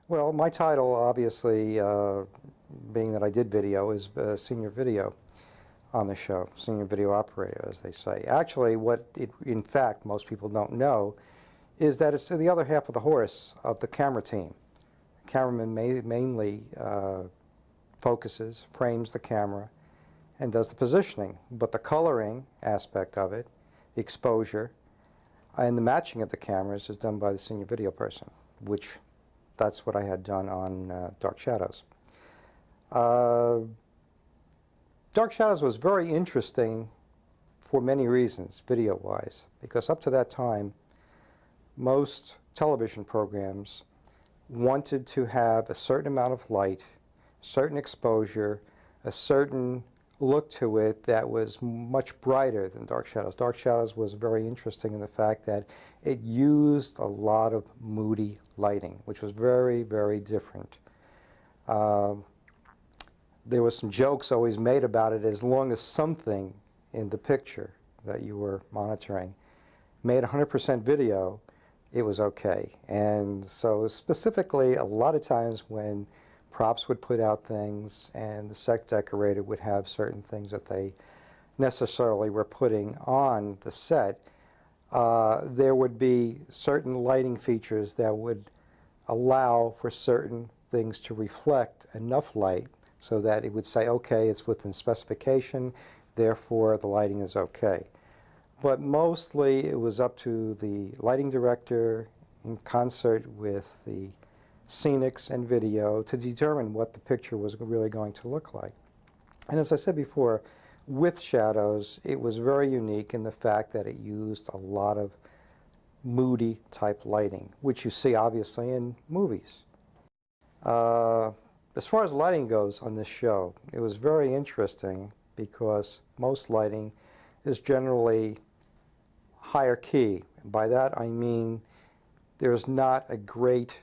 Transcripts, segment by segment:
Well, my title, obviously, being that I did video, is senior video on the show, senior video operator, as they say. Actually, in fact, most people don't know is that it's the other half of the horse of the camera team. The cameraman mainly focuses, frames the camera, and does the positioning. But the coloring aspect of it, the exposure, and the matching of the cameras is done by the senior video person, which that's what I had done on Dark Shadows. Dark Shadows was very interesting for many reasons, video-wise, because up to that time, most television programs wanted to have a certain amount of light, certain exposure, a certain look to it that was much brighter than Dark Shadows. Dark Shadows was very interesting in the fact that it used a lot of moody lighting, which was very, very different. There was some jokes always made about it. As long as something in the picture that you were monitoring made 100% video, it was okay. And so specifically, a lot of times when props would put out things and the set decorator would have certain things that they necessarily were putting on the set, there would be certain lighting features that would allow for certain things to reflect enough light so that it would say, okay, it's within specification, therefore the lighting is okay. But mostly it was up to the lighting director in concert with the scenics and video to determine what the picture was really going to look like. And as I said before, with Shadows, it was very unique in the fact that it used a lot of moody type lighting, which you see obviously in movies. As far as lighting goes on this show, it was very interesting because most lighting is generally higher key. And by that I mean there's not a great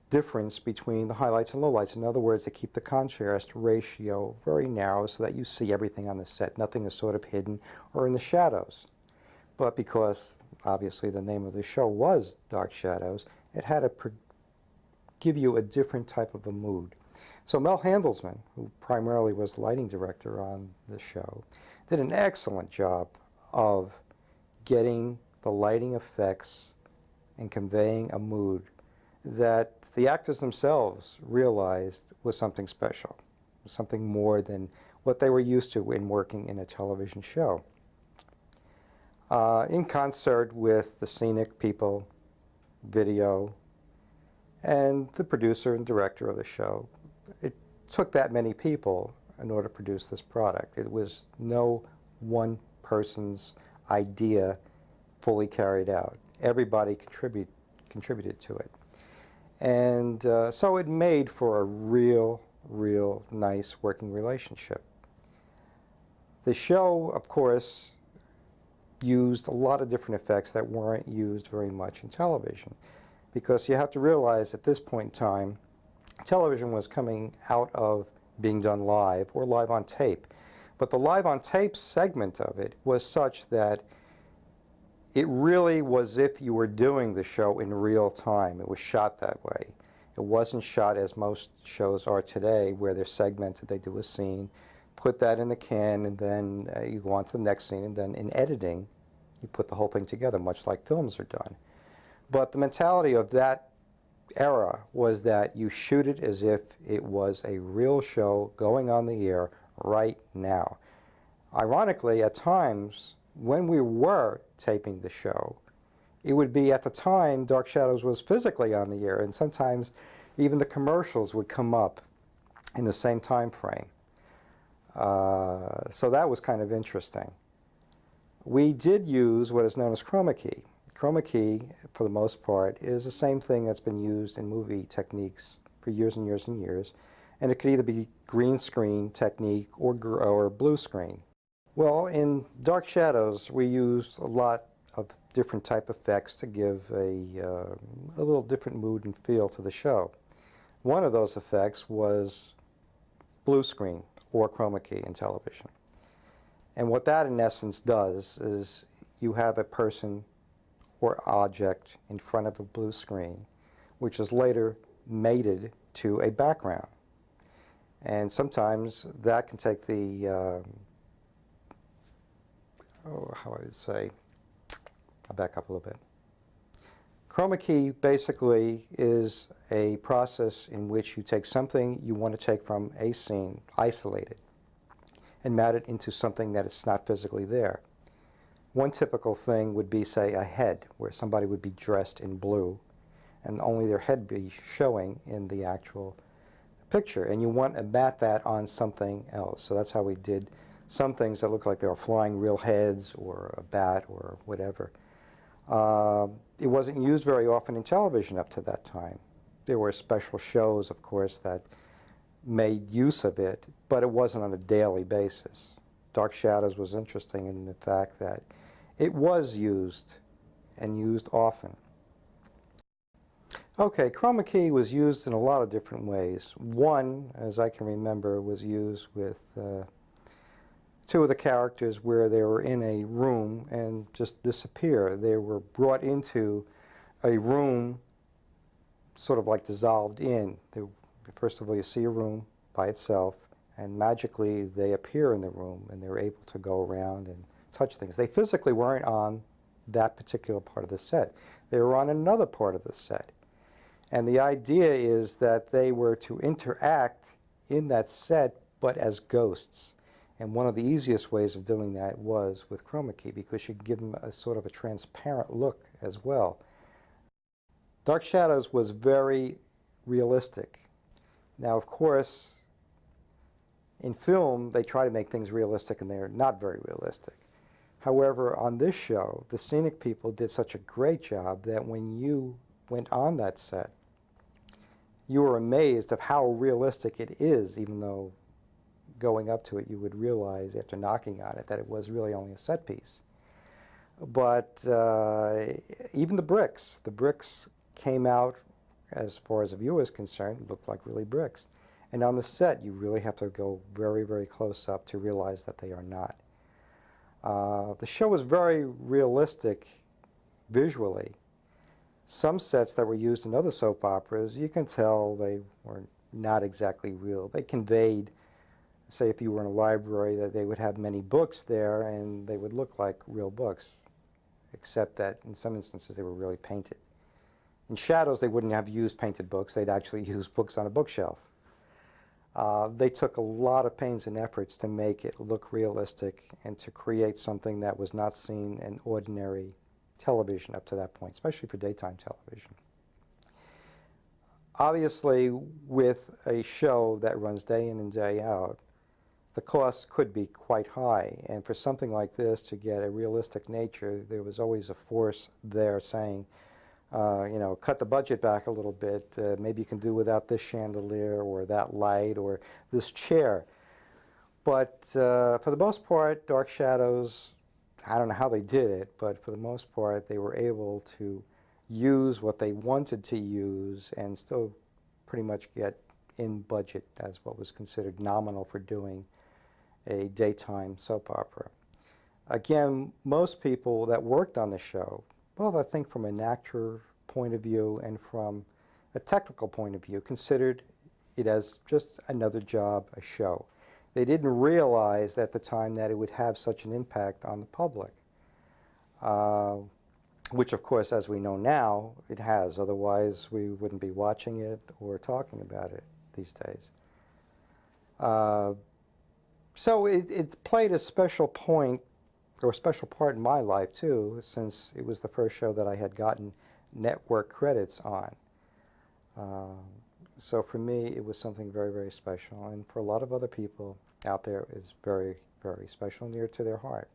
difference between the highlights and lowlights. In other words, they keep the contrast ratio very narrow so that you see everything on the set. Nothing is sort of hidden or in the shadows. But because obviously the name of the show was Dark Shadows, it had to give you a different type of a mood. So Mel Handelsman, who primarily was the lighting director on the show, did an excellent job of getting the lighting effects and conveying a mood that the actors themselves realized was something special, something more than what they were used to in working in a television show. In concert with the scenic people, video, and the producer and director of the show, it took that many people in order to produce this product. It was no one person's idea fully carried out. Everybody contributed to it. And so it made for a real nice working relationship. The show, of course, used a lot of different effects that weren't used very much in television, because you have to realize at this point in time, television was coming out of being done live or live on tape. But the live on tape segment of it was such that it really was if you were doing the show in real time. It was shot that way. It wasn't shot as most shows are today, where they're segmented. They do a scene, put that in the can, and then you go on to the next scene, and then in editing, you put the whole thing together, much like films are done. But the mentality of that era was that you shoot it as if it was a real show going on the air right now. Ironically, at times, when we were taping the show, it would be at the time Dark Shadows was physically on the air, and sometimes even the commercials would come up in the same time frame. So that was kind of interesting. We did use what is known as chroma key. Chroma key, for the most part, is the same thing that's been used in movie techniques for years and years and years, and it could either be green screen technique or blue screen. Well, in Dark Shadows, we used a lot of different type effects to give a little different mood and feel to the show. One of those effects was blue screen or chroma key in television. And what that in essence does is you have a person or object in front of a blue screen, which is later mated to a background. And sometimes that can take the, how I would say, I'll back up a little bit. Chroma key basically is a process in which you take something you want to take from a scene, isolate it, and mount it into something that is not physically there. One typical thing would be, say, a head, where somebody would be dressed in blue, and only their head be showing in the actual picture. And you want to map that on something else. So that's how we did some things that look like they were flying real heads, or a bat, or whatever. It wasn't used very often in television up to that time. There were special shows, of course, that made use of it, but it wasn't on a daily basis. Dark Shadows was interesting in the fact that it was used, and used often. Okay, chroma key was used in a lot of different ways. One, as I can remember, was used with two of the characters where they were in a room and just disappear. They were brought into a room, sort of like dissolved in. First of all, you see a room by itself, and magically they appear in the room, and they're able to go around and touch things. They physically weren't on that particular part of the set. They were on another part of the set. And the idea is that they were to interact in that set, but as ghosts. And one of the easiest ways of doing that was with chroma key, because you could give them a sort of a transparent look as well. Dark Shadows was very realistic. Now, of course, in film, they try to make things realistic, and they're not very realistic. However, on this show, the scenic people did such a great job that when you went on that set, you were amazed of how realistic it is, even though going up to it, you would realize after knocking on it that it was really only a set piece. But even the bricks came out, as far as the viewer is concerned, looked like really bricks. And on the set, you really have to go very, very close up to realize that they are not. The show was very realistic visually. Some sets that were used in other soap operas, you can tell they were not exactly real. They conveyed, say if you were in a library, that they would have many books there, and they would look like real books, except that in some instances they were really painted. In Shadows, they wouldn't have used painted books. They'd actually use books on a bookshelf. They took a lot of pains and efforts to make it look realistic and to create something that was not seen in ordinary television up to that point, especially for daytime television. Obviously, with a show that runs day in and day out, the cost could be quite high. And for something like this to get a realistic nature, there was always a force there saying, you know, cut the budget back a little bit. Maybe you can do without this chandelier or that light or this chair. But for the most part, Dark Shadows, I don't know how they did it, but for the most part, they were able to use what they wanted to use and still pretty much get in budget as what was considered nominal for doing a daytime soap opera. Again, most people that worked on the show, both I think from an actor point of view and from a technical point of view, considered it as just another job, a show. They didn't realize at the time that it would have such an impact on the public, which of course, as we know now, it has. Otherwise, we wouldn't be watching it or talking about it these days. So it played a special point, or a special part in my life too, since it was the first show that I had gotten network credits on. So for me, it was something very, very special, and for a lot of other people out there, it's very, very special, near to their heart.